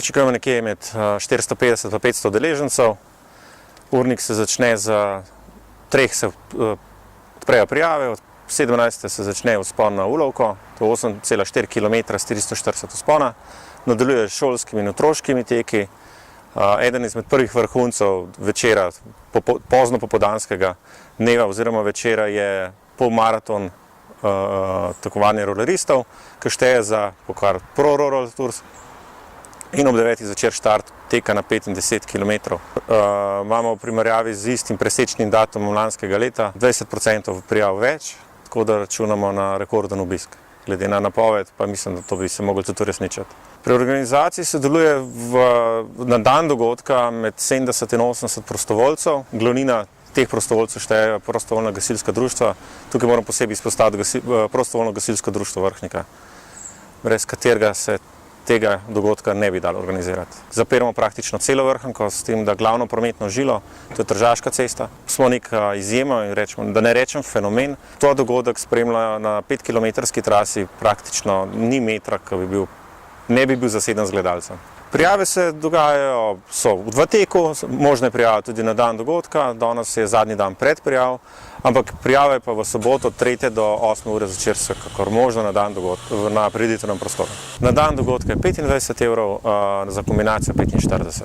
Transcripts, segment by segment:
Pričakujemo nekje med 450 in 500 udeležencev. Urnik se začne za 3 se odprejo prijave, od 17. se začne vzpon na Ulovko, to je 8,4 km s 440 vzpona. Nadaljuje s šolskimi in otroškimi teki. Eden izmed prvih vrhuncev večera, pozno popoldanskega dneva oziroma večera je polmaraton tekmovanja roleristov, ki šteje za pokal Pro Roller Tours. In ob 9. zvečer štart teka na 5 in 10 km. Imamo v primerjavi z istim presečnim datumom lanskega leta 20% prijav več, tako da računamo na rekorden obisk. Glede na napoved pa mislim, da to bi se moglo tudi uresničiti. Pri organizaciji sodeluje na dan dogodka med 70 in 80 prostovoljcev. Glavnina teh prostovoljcev štejejo prostovoljna gasilska društva. Tukaj moram posebej izpostaviti prostovoljno gasilsko društvo Vrhnika, brez katerega se tega dogodka ne bi dalo organizirati. Zapiramo praktično celo Vrhnico, s tem, da glavno prometno žilo, to je Tržaška cesta, smo neka izjema in da ne rečem fenomen. To dogodek spremlja na 5-kilometrski trasi, praktično ni metra, ki ne bi bil zaseden z gledalcem. Prijave se dogajajo, so v teku, možno je prijava tudi na dan dogodka, danes je zadnji dan predprijav, ampak prijave pa v soboto od 3. do 8. ure zvečer vsekakor možno na dan dogodka, na prireditvenem prostoru. Na dan dogodka je 25 evrov, za kombinacijo 45.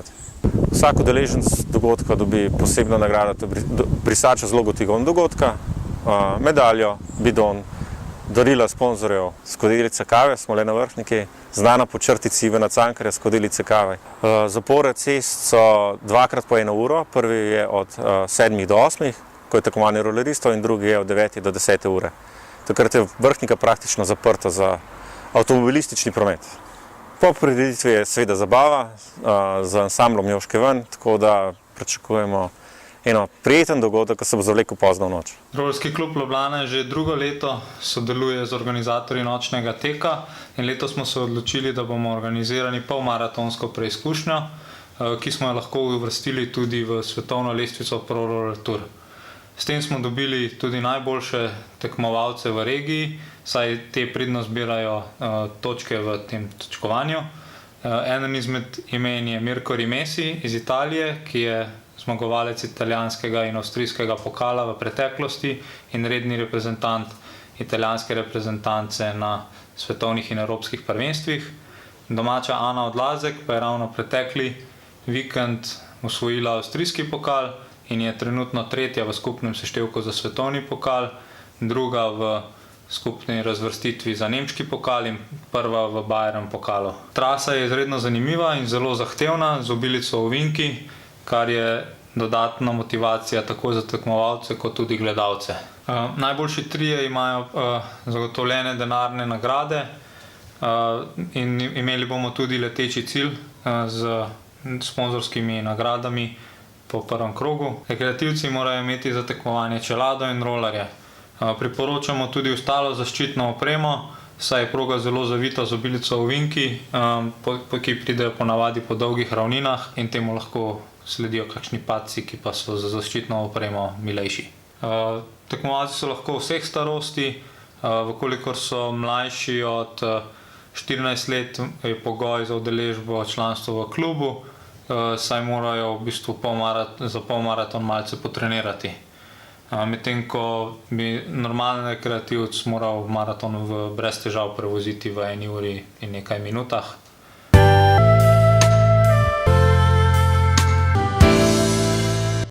Vsak udeleženec dogodka dobi posebno nagrado, to je brisača z logotipom dogodka, medaljo, bidon, darila sponzorjev, skodelice kave, smo le na Vrhniki, znana po črtici Ivana Cankarja, skodelice kave. Zapore cest so 2x po 1 uro, prvi je od 7 do 8, ko je tekmovanje roleristov, in drugi je od 9 do 10 ure. Takrat je Vrhnika praktično zaprta za avtomobilistični promet. Po prireditvi je seveda zabava z ansamblom Joške ven, tako da pričakujemo prijeten dogodek, ko se bo zavlekel pozno v noč. Rolerski klub Ljubljana že drugo leto sodeluje z organizatorji nočnega teka in letos smo se odločili, da bomo organizirali polmaratonsko preizkušnjo, ki smo jo lahko uvrstili tudi v svetovno lestvico Pro Roller Tour. S tem smo dobili tudi najboljše tekmovalce v regiji, saj te pridno zbirajo točke v tem točkovanju. Eden izmed imen je Mirko Rimesi iz Italije, ki je zmagovalec italijanskega in avstrijskega pokala v preteklosti in redni reprezentant italijanske reprezentance na svetovnih in evropskih prvenstvih. Domača Ana Odlazek pa je ravno pretekli vikend osvojila avstrijski pokal in je trenutno 3. v skupnem seštevku za svetovni pokal, 2. v skupni razvrstitvi za nemški pokal in 1. v Bayern pokalu. Trasa je izredno zanimiva in zelo zahtevna, z obilico ovinki, kar je dodatna motivacija tako za tekmovalce kot tudi gledalce. Najboljši trije imajo zagotovljene denarne nagrade in imeli bomo tudi leteči cilj z sponzorskimi nagradami po prvem krogu. Rekreativci morajo imeti za tekmovanje čelado in rolerje. Priporočamo tudi ostalo zaščitno opremo, saj je proga zelo zavita z obilico ovinki, ki pridejo ponavadi po dolgih ravninah in temu lahko sledijo kakšni padci, ki pa so za zaščitno opremo milejši. Tekmovalci so lahko vseh starosti, vkolikor so mlajši od 14 let, je pogoj za udeležbo članstvo v klubu, saj morajo v bistvu za polmaraton malce potrenirati. Medtem ko bi normalen rekreativec moral maraton brez težav prevoziti v 1 uri in nekaj minutah.